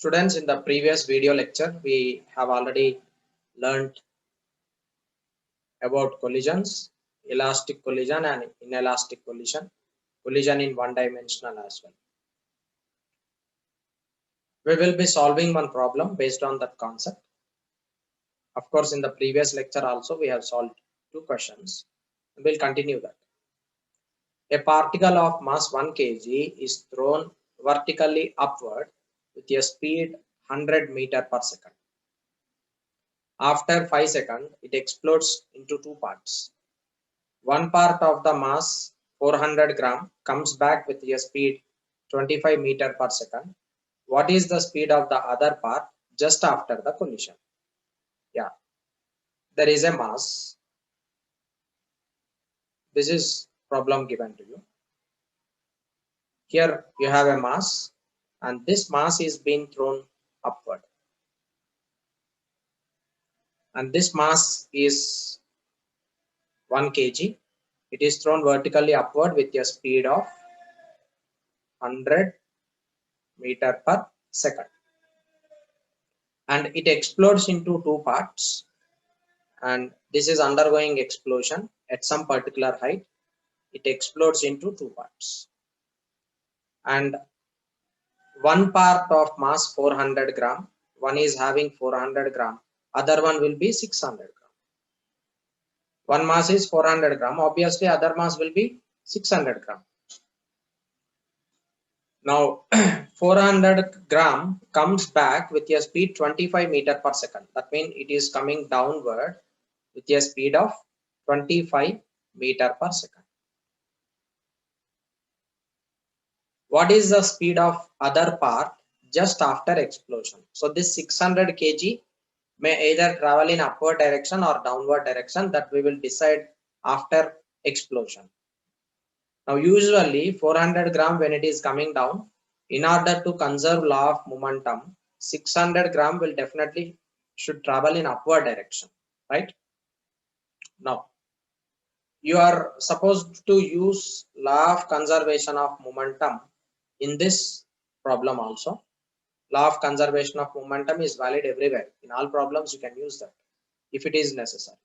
Students, in the previous video lecture, we have already learned about collisions, elastic collision and inelastic collision, collision in one dimensional as well. We will be solving one problem based on that concept. Of course, in the previous lecture also, we have solved two questions. We'll continue that. A particle of mass 1 kg is thrown vertically upward with a speed 100 meter per second. After 5 seconds, it explodes into two parts. One part of the mass, 400 gram, comes back with a speed 25 meter per second. What is the speed of the other part just after the collision? Yeah, there is a mass. This is problem given to you. Here you have a mass, and this mass is being thrown upward. And this mass is 1 kg. It is thrown vertically upward with a speed of 100 meter per second. And it explodes into two parts. And this is undergoing explosion at some particular height. It explodes into two parts. And one part of mass 400 gram, one is having 400 gram, other one will be 600 gram. One mass is 400 gram, obviously other mass will be 600 gram. Now 400 gram comes back with a speed 25 meter per second. That means it is coming downward with a speed of 25 meter per second. What is the speed of other part just after explosion? So this 600 kg may either travel in upward direction or downward direction, that we will decide after explosion. Now usually 400 gram, when it is coming down, in order to conserve law of momentum, 600 gram will definitely should travel in upward direction, right? Now you are supposed to use law of conservation of momentum in this problem also. Law of conservation of momentum is valid everywhere. In all problems you can use that if it is necessary.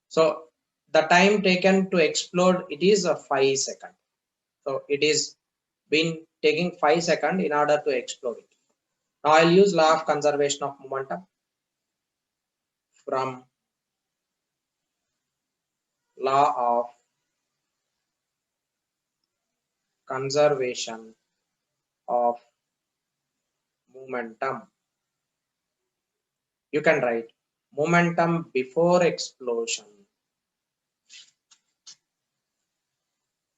So the time taken to explode, it is a 5 seconds. So it is been taking 5 seconds in order to explode it. Now I'll use law of conservation of momentum from law of conservation of momentum. You can write momentum before explosion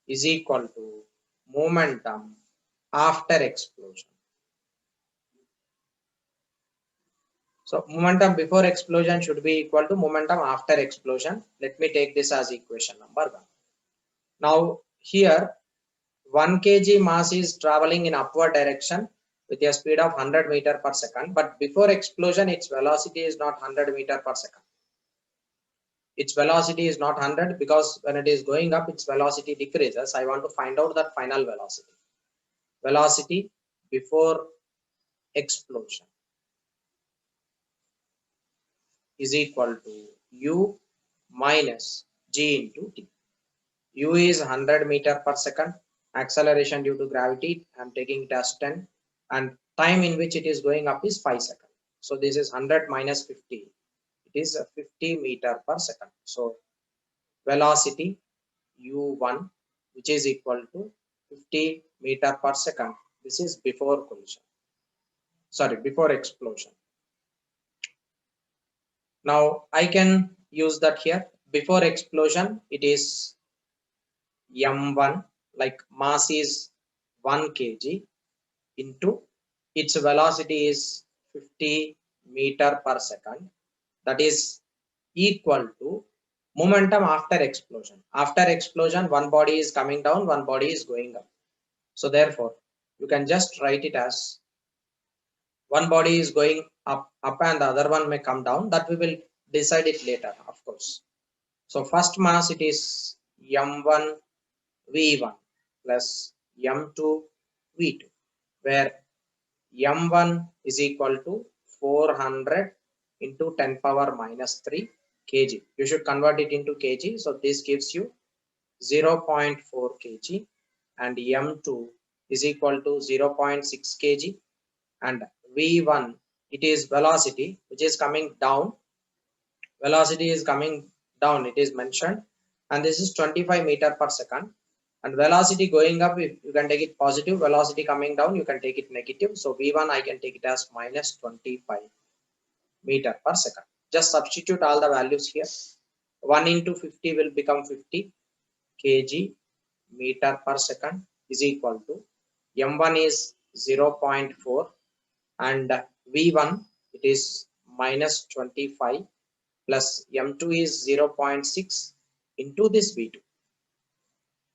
is equal to momentum after explosion. So momentum before explosion should be equal to momentum after explosion. Let me take this as equation number 1. Now here 1 kg mass is traveling in upward direction with a speed of 100 meter per second, but before explosion its velocity is not 100 meter per second. Its velocity is not 100 because when it is going up its velocity decreases. I want to find out that final velocity. Velocity before explosion is equal to u minus g into t. U is 100 meter per second. Acceleration due to gravity, I am taking it as 10, and time in which it is going up is 5 seconds. So this is 100 minus 50. It is 50 meter per second. So velocity u1, which is equal to 50 meter per second. This is before collision. Sorry, before explosion. Now I can use that here. Before explosion, it is m1, like mass is 1 kg into its velocity is 50 meter per second. That is equal to momentum after explosion. After explosion, one body is coming down, one body is going up. So therefore, you can just write it as one body is going up and the other one may come down. That we will decide it later, of course. So first mass, it is m1 v1 plus m2 v2, where m1 is equal to 400 into 10 power minus 3 kg. You should convert it into kg. So this gives you 0.4 kg, and m2 is equal to 0.6 kg, and v1, it is velocity which is coming down. Velocity is coming down, it is mentioned, and this is 25 meter per second. And velocity going up, if you can take it positive, velocity coming down, you can take it negative. So v1 I can take it as minus 25 meter per second. Just substitute all the values here. 1 into 50 will become 50 kg meter per second is equal to m1 is 0.4 and v1 it is minus 25 plus m2 is 0.6 into this v2.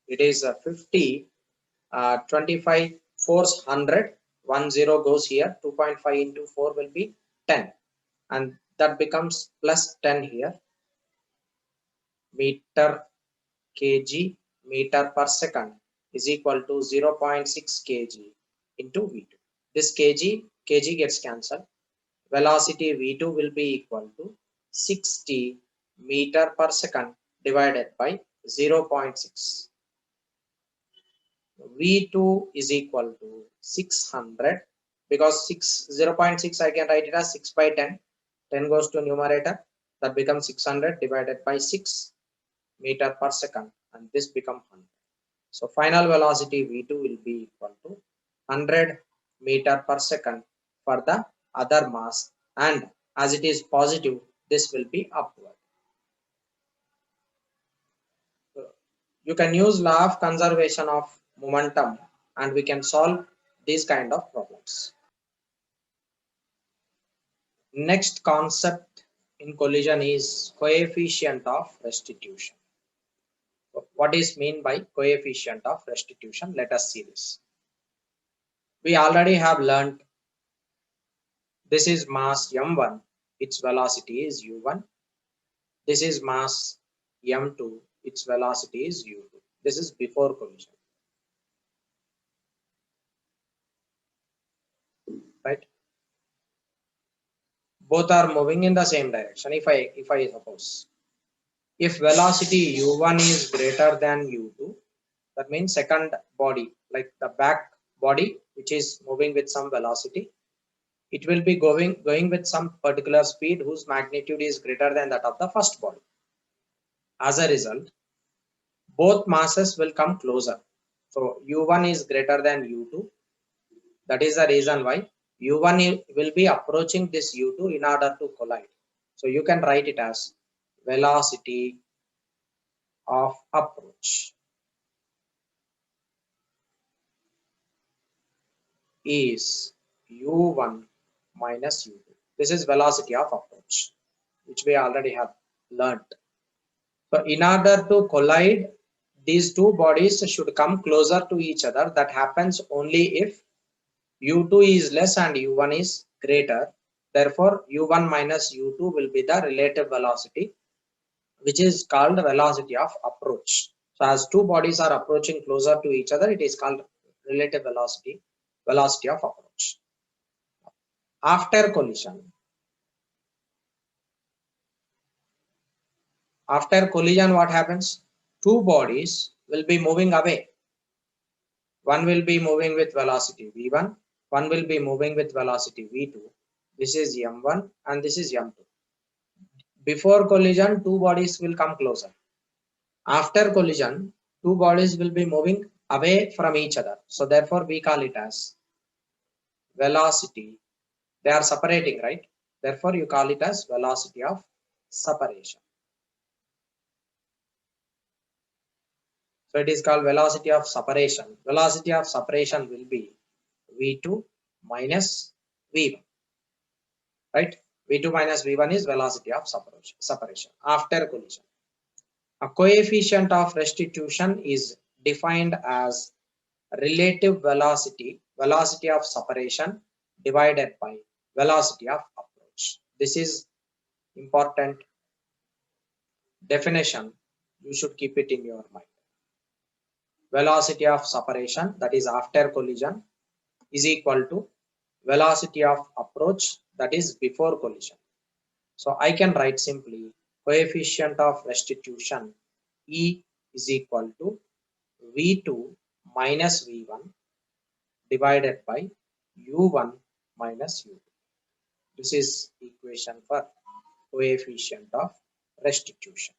It is 50, 25, 4 100, 1 0 goes here, 2.5 into 4 will be 10, and that becomes plus 10 here, meter kg meter per second is equal to 0.6 kg into v2. This kg gets cancelled. Velocity v2 will be equal to 60 meter per second divided by 0.6. v2 is equal to 600, because 0.6 I can write it as 6 by 10. 10 goes to numerator, that becomes 600 divided by 6 meter per second, and this becomes 100. So final velocity v2 will be equal to 100 meter per second for the other mass, and as it is positive, this will be upward. You can use law of conservation of momentum and we can solve these kind of problems. Next concept in collision is coefficient of restitution. What is mean by coefficient of restitution? Let us see this. We already have learned this is mass m1, its velocity is u1. This is mass m2, its velocity is u2. This is before collision, right? Both are moving in the same direction. If I suppose, if velocity u1 is greater than u2, that means second body, like the back body, which is moving with some velocity, it will be going with some particular speed whose magnitude is greater than that of the first body. As a result, both masses will come closer. So u1 is greater than u2. That is the reason why u1 will be approaching this u2 in order to collide. So you can write it as velocity of approach is u1 minus u2. This is velocity of approach, which we already have learnt. So in order to collide, these two bodies should come closer to each other. That happens only if u2 is less and u1 is greater. Therefore, u1 minus u2 will be the relative velocity, which is called velocity of approach. So as two bodies are approaching closer to each other, it is called relative velocity, velocity of approach. After collision, what happens? Two bodies will be moving away. One will be moving with velocity v1, one will be moving with velocity v2. This is m1 and this is m2. Before collision, two bodies will come closer. After collision, two bodies will be moving away from each other. So therefore, we call it as velocity. They are separating, right? Therefore, you call it as velocity of separation. So it is called velocity of separation. Velocity of separation will be v2 minus v1, right? v2 minus v1 is velocity of separation after collision. A coefficient of restitution is defined as relative velocity of separation divided by velocity of approach. This is important definition. You should keep it in your mind. Velocity of separation, that is after collision, is equal to velocity of approach, that is before collision. So I can write simply coefficient of restitution E is equal to V2 minus V1 divided by U1 minus U2. This is equation for coefficient of restitution.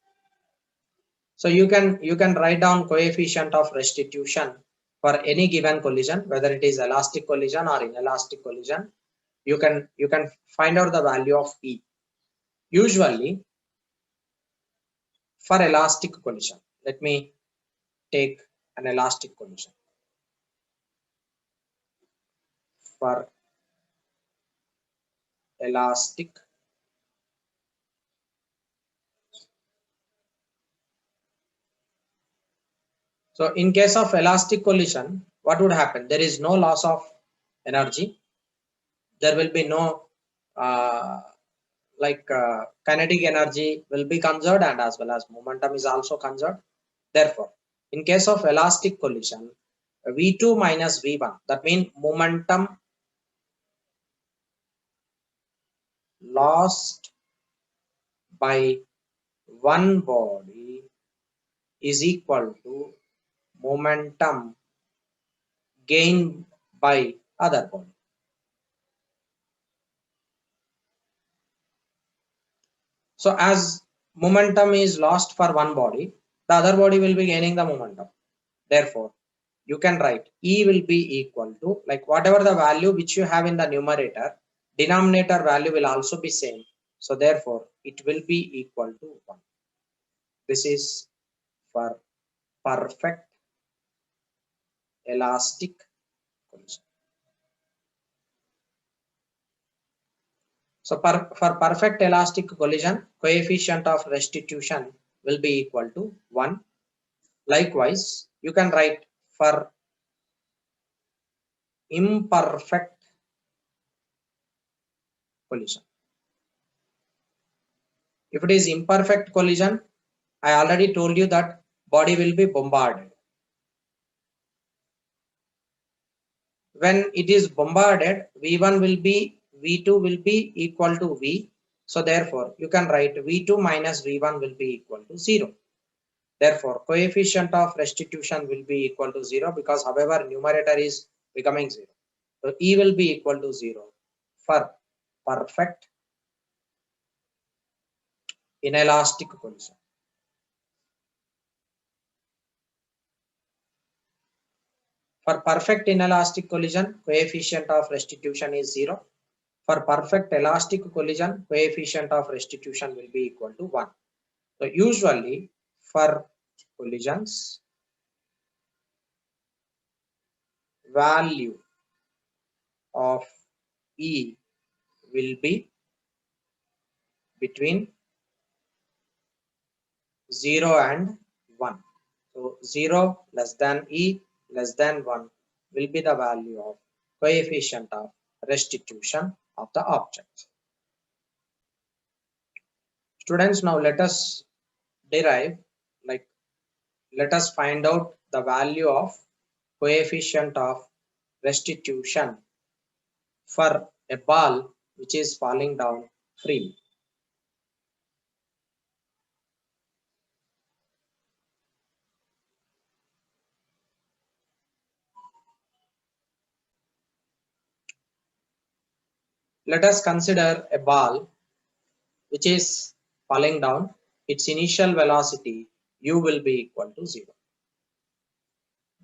So you can write down coefficient of restitution for any given collision, whether it is elastic collision or inelastic collision. You can find out the value of E. Usually for elastic collision, let me take an elastic collision. For elastic So in case of elastic collision, what would happen? There is no loss of energy. There will be no kinetic energy will be conserved, and as well as momentum is also conserved. Therefore, in case of elastic collision, V2 minus V1, that means momentum lost by one body is equal to momentum gained by other body. So as momentum is lost for one body, the other body will be gaining the momentum. Therefore, you can write E will be equal to, like, whatever the value which you have in the numerator, denominator value will also be same. So therefore, it will be equal to 1. This is for perfect elastic collision. So for perfect elastic collision, coefficient of restitution will be equal to 1. Likewise, you can write for imperfect collision. If it is imperfect collision, I already told you that body will be bombarded. When it is bombarded, V1 will be, V2 will be equal to V. So therefore, you can write V2 minus V1 will be equal to 0. Therefore, coefficient of restitution will be equal to 0, because however numerator is becoming 0. So E will be equal to 0 for perfect inelastic collision. For perfect inelastic collision, coefficient of restitution is 0. For perfect elastic collision, coefficient of restitution will be equal to 1. So usually for collisions, value of E will be between 0 and 1. So 0 less than E less than 1 will be the value of coefficient of restitution of the object. Students, now let us derive, like, let us find out the value of coefficient of restitution for a ball which is falling down freely. Let us consider a ball which is falling down. Its initial velocity u will be equal to 0.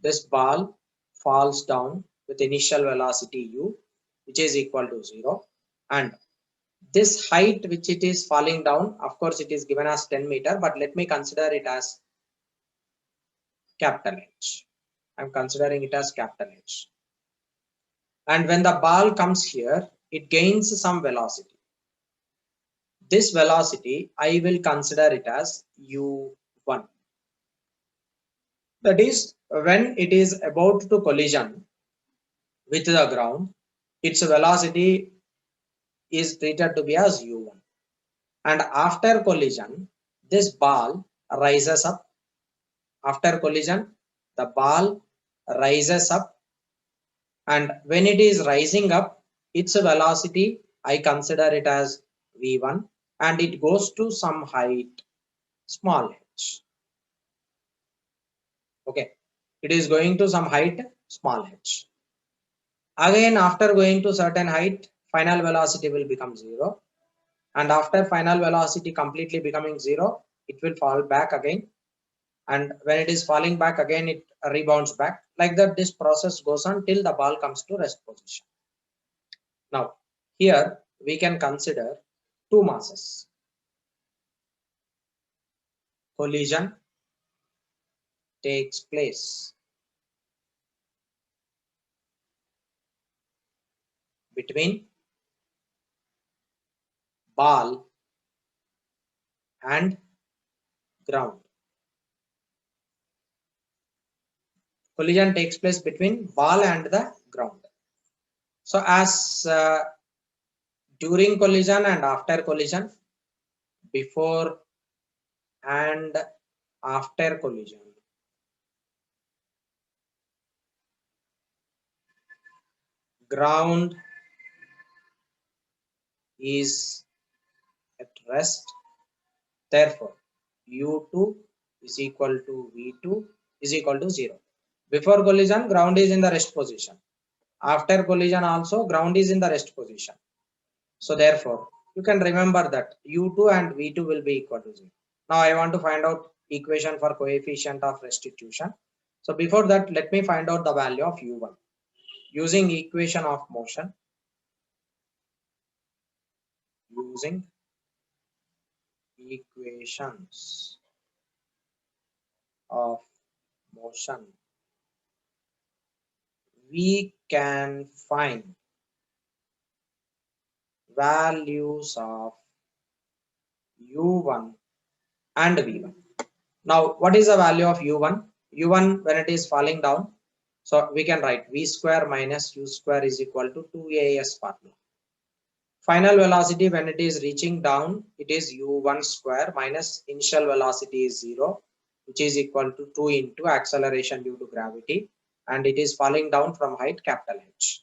This ball falls down with initial velocity u, which is equal to 0, and this height which it is falling down, of course it is given as 10 meter, but let me consider it as capital H. I'm considering it as capital H. And when the ball comes here, it gains some velocity. This velocity I will consider it as u1. That is, when it is about to collision with the ground, its velocity is treated to be as u1. And after collision, this ball rises up. After collision, the ball rises up, and when it is rising up, its velocity I consider it as v1 and it goes to some height small h. Okay, it is going to some height small h. Again, after going to certain height, final velocity will become 0, and after final velocity completely becoming 0, it will fall back again, and when it is falling back again, it rebounds back. Like that, this process goes on till the ball comes to rest position. Now, here we can consider two masses. Collision takes place between ball and ground. Collision takes place between ball and the ground. So as during collision and after collision, before and after collision, ground is at rest, therefore u2 is equal to v2 is equal to 0. Before collision, ground is in the rest position. After collision also, ground is in the rest position. So therefore, you can remember that u2 and v2 will be equal to 0. Now I want to find out equation for coefficient of restitution. So before that, let me find out the value of u1 using equation of motion. Using equations of motion, we can find values of u1 and v1. Now, what is the value of u1? u1 when it is falling down, so we can write v square minus u square is equal to 2as formula. Final velocity when it is reaching down, it is u1 square minus initial velocity is 0, which is equal to 2 into acceleration due to gravity, and it is falling down from height capital H.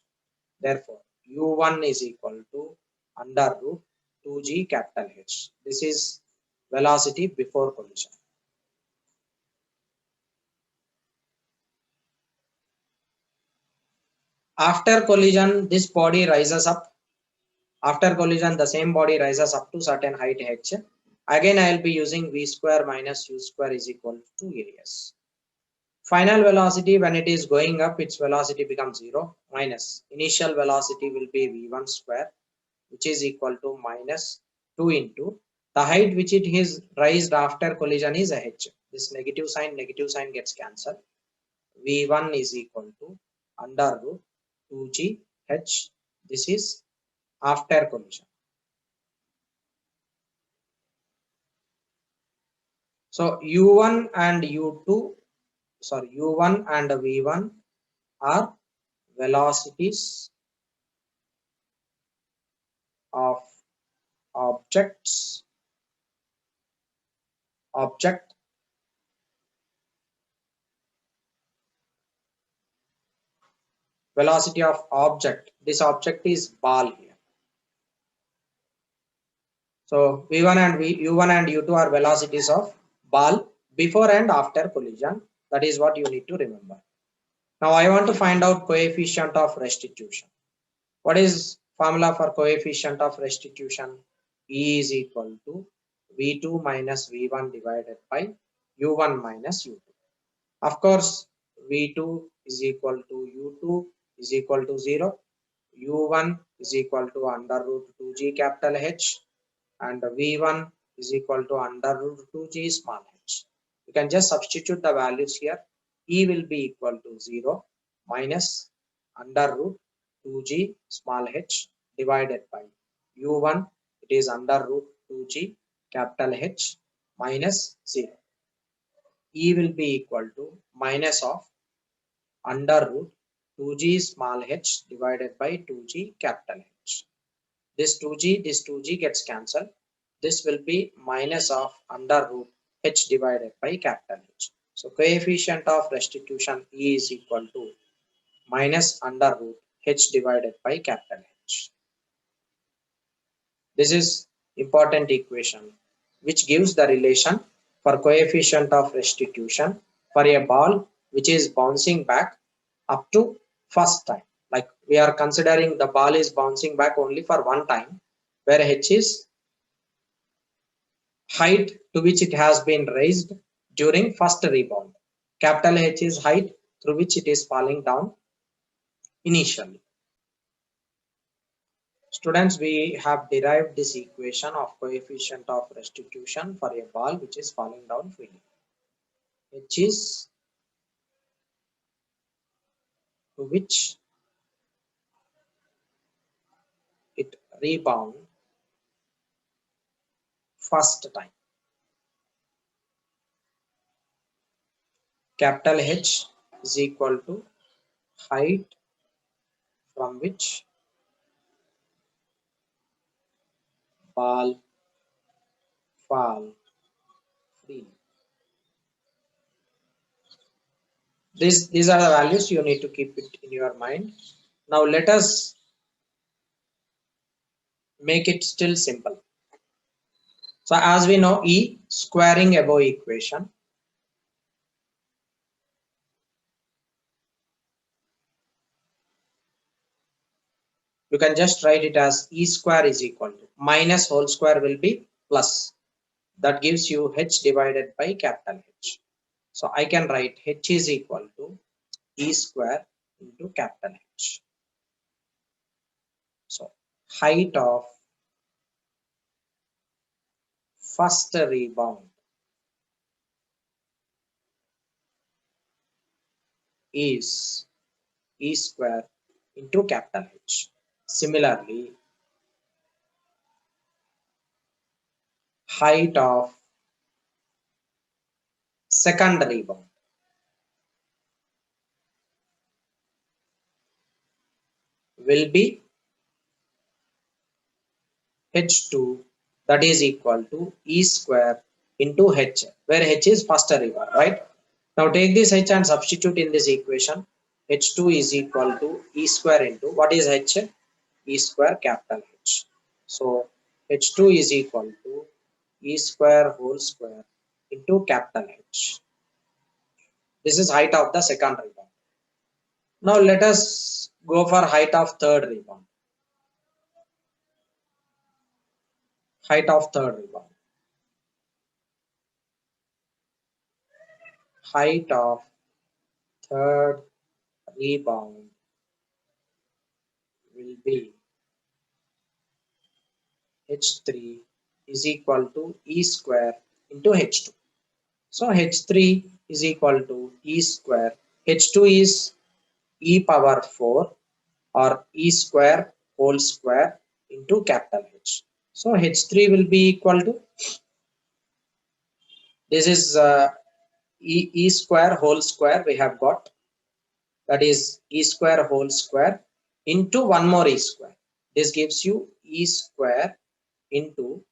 Therefore, u1 is equal to under root 2g capital H. This is velocity before collision. After collision, this body rises up. After collision, the same body rises up to certain height h. Again, I will be using v square minus u square is equal to 2as. Final velocity when it is going up, its velocity becomes 0 minus initial velocity will be v1 square, which is equal to minus 2 into the height which it is raised after collision is h. This negative sign gets cancelled. v1 is equal to under root 2g h. This is after collision. So u1 and u2, sorry, u1 and v1 are velocities of object velocity of object. This object is ball here. So v1 and u1 and u2 are velocities of ball before and after collision. That is what you need to remember. Now I want to find out coefficient of restitution. What is formula for coefficient of restitution? E is equal to v2 minus v1 divided by u1 minus u2. Of course, v2 is equal to u2 is equal to 0. u1 is equal to under root 2g capital H, and v1 is equal to under root 2g small h. You can just substitute the values here. E will be equal to 0 minus under root 2g small h divided by u1, it is under root 2g capital H minus 0. E will be equal to minus of under root 2g small h divided by 2g capital H. This 2g gets cancelled. This will be minus of under root h divided by capital H. So coefficient of restitution E is equal to minus under root h divided by capital H. This is important equation which gives the relation for coefficient of restitution for a ball which is bouncing back up to first time. Like we are considering the ball is bouncing back only for one time, where H is height to which it has been raised during first rebound. Capital H is height through which it is falling down initially. Students, we have derived this equation of coefficient of restitution for a ball which is falling down freely. H is to which it rebound first time. Capital H is equal to height from which ball fall freely. These are the values you need to keep it in your mind. Now let us make it still simple. So as we know, E squaring above equation, you can just write it as E square is equal to minus whole square will be plus. That gives you H divided by capital H. So I can write H is equal to E square into capital H. So height of first rebound is E square into capital H. Similarly, height of second rebound will be H2, that is equal to E square into H, where H is first rebound, right? Now take this H and substitute in this equation. H2 is equal to E square into what is H? E square capital H. So H2 is equal to E square whole square into capital H. This is height of the second rebound. Now let us go for height of third rebound. Height of third rebound. Height of third rebound will be H3 is equal to E square into H2. So H3 is equal to E square. H2 is E power 4 or E square whole square into capital H. So H3 will be equal to, this is E square whole square we have got, that is E square whole square into one more E square. This gives you E square into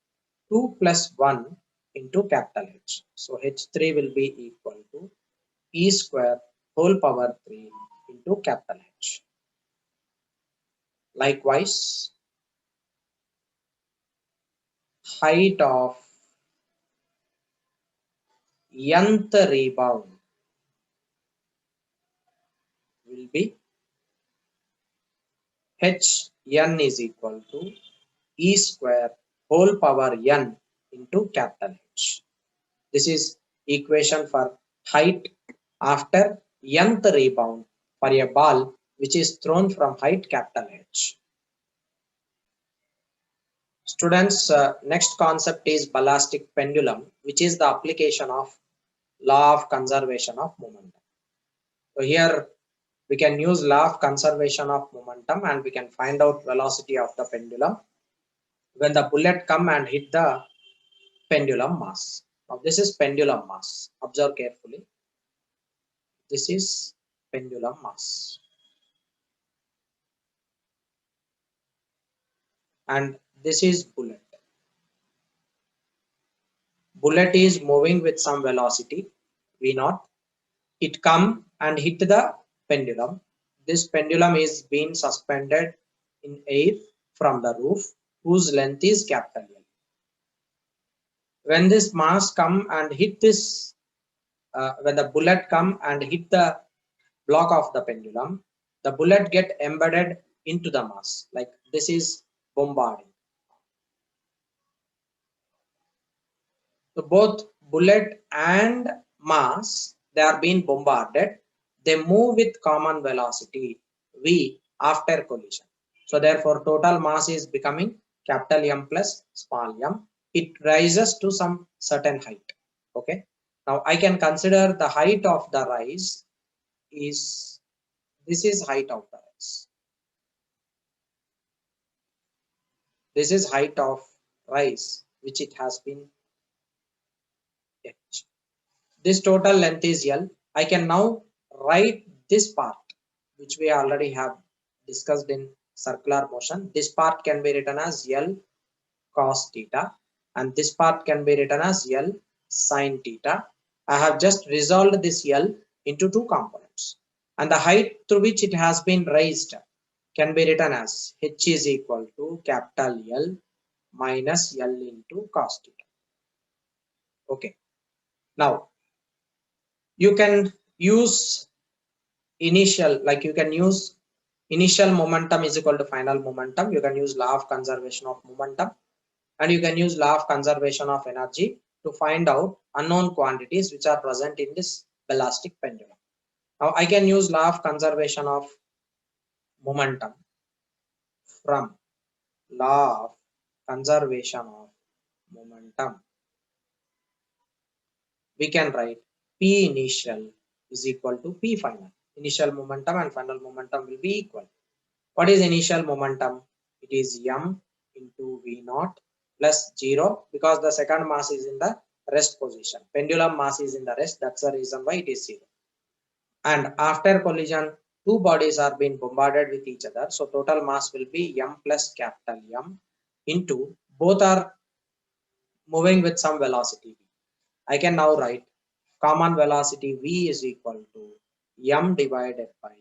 2 plus 1 into capital H. So H3 will be equal to E square whole power 3 into capital H. Likewise, height of nth rebound will be Hn is equal to E square whole power n into capital H. This is equation for height after nth rebound for a ball which is thrown from height capital H. Students, next concept is ballistic pendulum, which is the application of law of conservation of momentum. So here we can use law of conservation of momentum and we can find out velocity of the pendulum when the bullet come and hit the pendulum mass. Now this is pendulum mass. Observe carefully. This is pendulum mass. And this is bullet. Bullet is moving with some velocity V0. It come and hit the pendulum. This pendulum is being suspended in air from the roof whose length is capital L. When this mass come and hit this, when the bullet come and hit the block of the pendulum, the bullet get embedded into the mass, like this is bombarding. So both bullet and mass, they are being bombarded. They move with common velocity v after collision. So therefore total mass is becoming capital M plus small m. It rises to some certain height. Okay. Now I can consider the height of the rise is, this is height of the rise. This is height of rise which it has been h. This total length is L. I can now write this part which we already have discussed in circular motion. This part can be written as L cos theta and this part can be written as L sin theta. I have just resolved this L into two components, and the height through which it has been raised can be written as H is equal to capital L minus L into cos theta. Okay. Now you can use initial, like you can use initial momentum is equal to final momentum. You can use law of conservation of momentum, and you can use law of conservation of energy to find out unknown quantities which are present in this ballistic pendulum. Now I can use law of conservation of momentum from law of conservation of momentum. We can write P initial is equal to P final. Initial momentum and final momentum will be equal. What is initial momentum? It is m into v naught plus 0, because the second mass is in the rest position. Pendulum mass is in the rest. That's the reason why it is 0. And after collision, two bodies are being bombarded with each other. So total mass will be m plus capital M into, both are moving with some velocity. I can now write common velocity v is equal to m divided by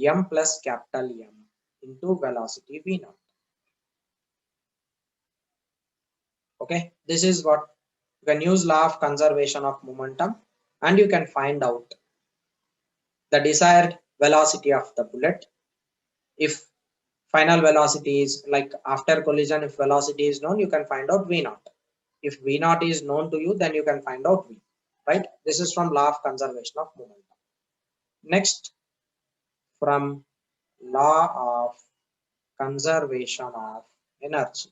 m plus capital M into velocity v naught. Okay, this is what you can use law of conservation of momentum, and you can find out the desired velocity of the bullet. If final velocity is, like after collision, if velocity is known, you can find out v naught. If v naught is known to you, then you can find out v, right? This is from law of conservation of momentum. Next, from law of conservation of energy.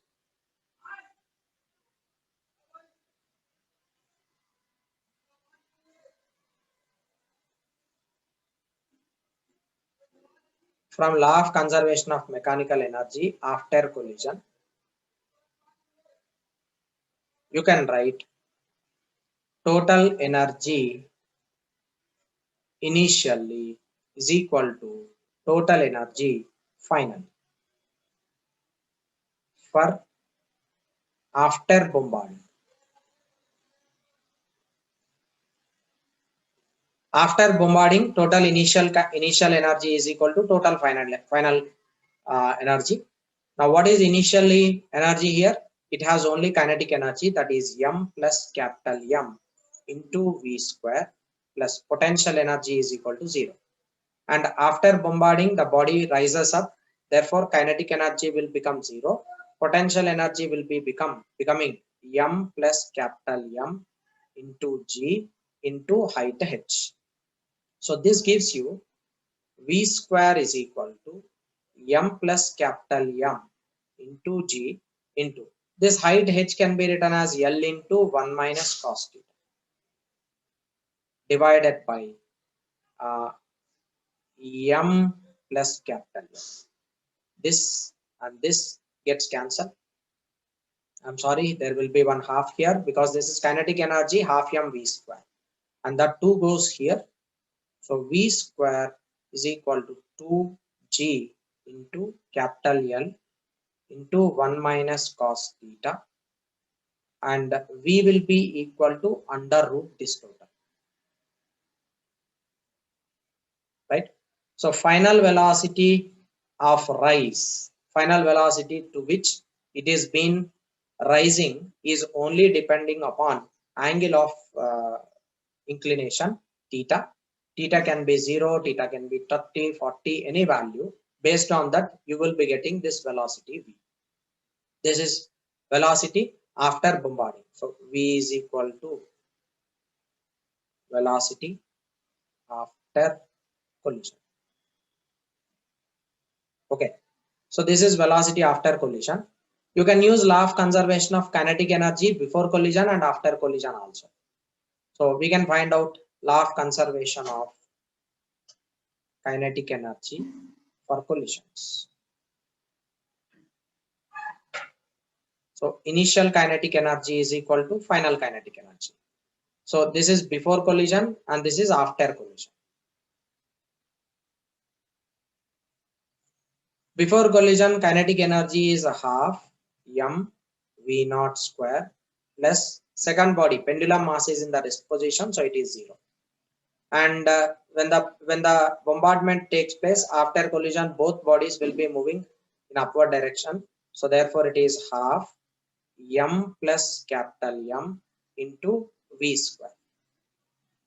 From law of conservation of mechanical energy after collision, you can write total energy initially is equal to total energy final for after bombardment. After bombarding, total initial energy is equal to total final energy. Now what is initially energy here? It has only kinetic energy, that is m plus capital M into v square, plus potential energy is equal to 0. And after bombarding, the body rises up, therefore kinetic energy will become 0. Potential energy will be becoming m plus capital M into g into height h. So this gives you v square is equal to m plus capital M into g into this height h can be written as L into 1 minus cos theta divided by m plus capital M. This and this gets cancelled. I'm sorry, there will be one half here because this is kinetic energy, half m v square, and that 2 goes here. So v square is equal to 2g into capital L into 1 minus cos theta, and v will be equal to under root this total, right? So final velocity of rise final velocity to which it is been rising is only depending upon angle of inclination theta. Theta can be 0, theta can be 30, 40, any value. Based on that, you will be getting this velocity v. This is velocity after bombarding. So v is equal to velocity after collision. Okay, so this is velocity after collision. You can use law of conservation of kinetic energy before collision and after collision also. So we can find out law of conservation of kinetic energy for collisions. So initial kinetic energy is equal to final kinetic energy. So this is before collision and this is after collision. Before collision, kinetic energy is a half m v naught square plus second body pendulum mass is in the rest position, so it is 0. And when the bombardment takes place after collision, both bodies will be moving in upward direction. So therefore, it is half m plus capital M into v square.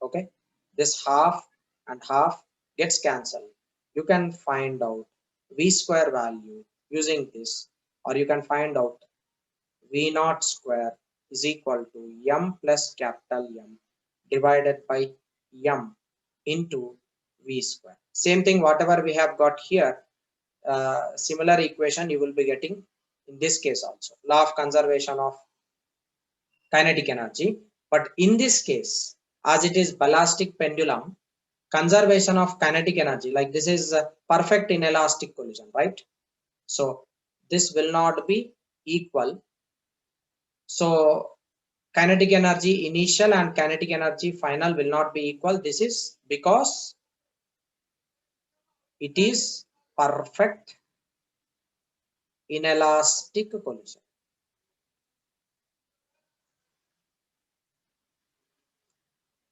Okay, this half and half gets cancelled. You can find out v square value using this, or you can find out v naught square is equal to m plus capital M divided by m into v square. Same thing, whatever we have got here, similar equation you will be getting in this case also. Law of conservation of kinetic energy. But in this case, as it is ballistic pendulum, conservation of kinetic energy, like this is perfect inelastic collision, right? So this will not be equal. So kinetic energy initial and kinetic energy final will not be equal. This is because it is perfect inelastic collision.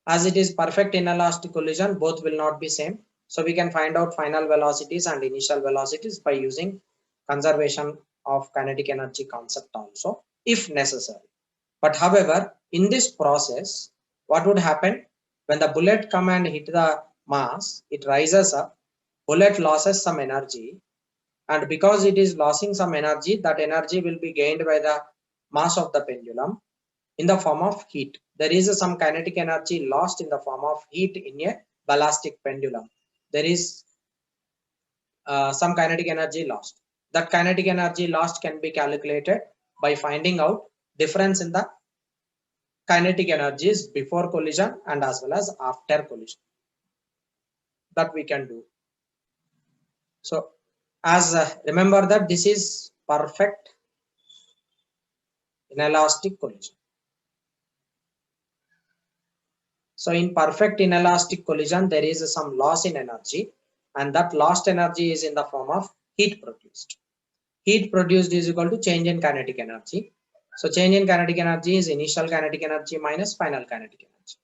As it is perfect inelastic collision, both will not be same. So we can find out final velocities and initial velocities by using conservation of kinetic energy concept also, if necessary. But however, in this process, what would happen when the bullet come and hit the mass, it rises up, bullet loses some energy, and because it is losing some energy, that energy will be gained by the mass of the pendulum in the form of heat. There is some kinetic energy lost in the form of heat in a ballistic pendulum. There is some kinetic energy lost. That kinetic energy lost can be calculated by finding out difference in the kinetic energies before collision and as well as after collision. That we can do. So as remember that this is perfect inelastic collision. So in perfect inelastic collision, there is some loss in energy, and that lost energy is in the form of heat produced. Heat produced is equal to change in kinetic energy. So change in kinetic energy is initial kinetic energy minus final kinetic energy.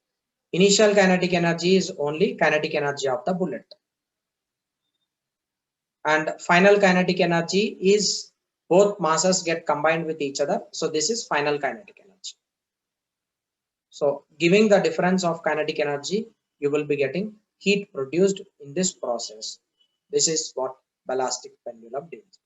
Initial kinetic energy is only kinetic energy of the bullet. And final kinetic energy is both masses get combined with each other. So this is final kinetic energy. So giving the difference of kinetic energy, you will be getting heat produced in this process. This is what ballistic pendulum deals.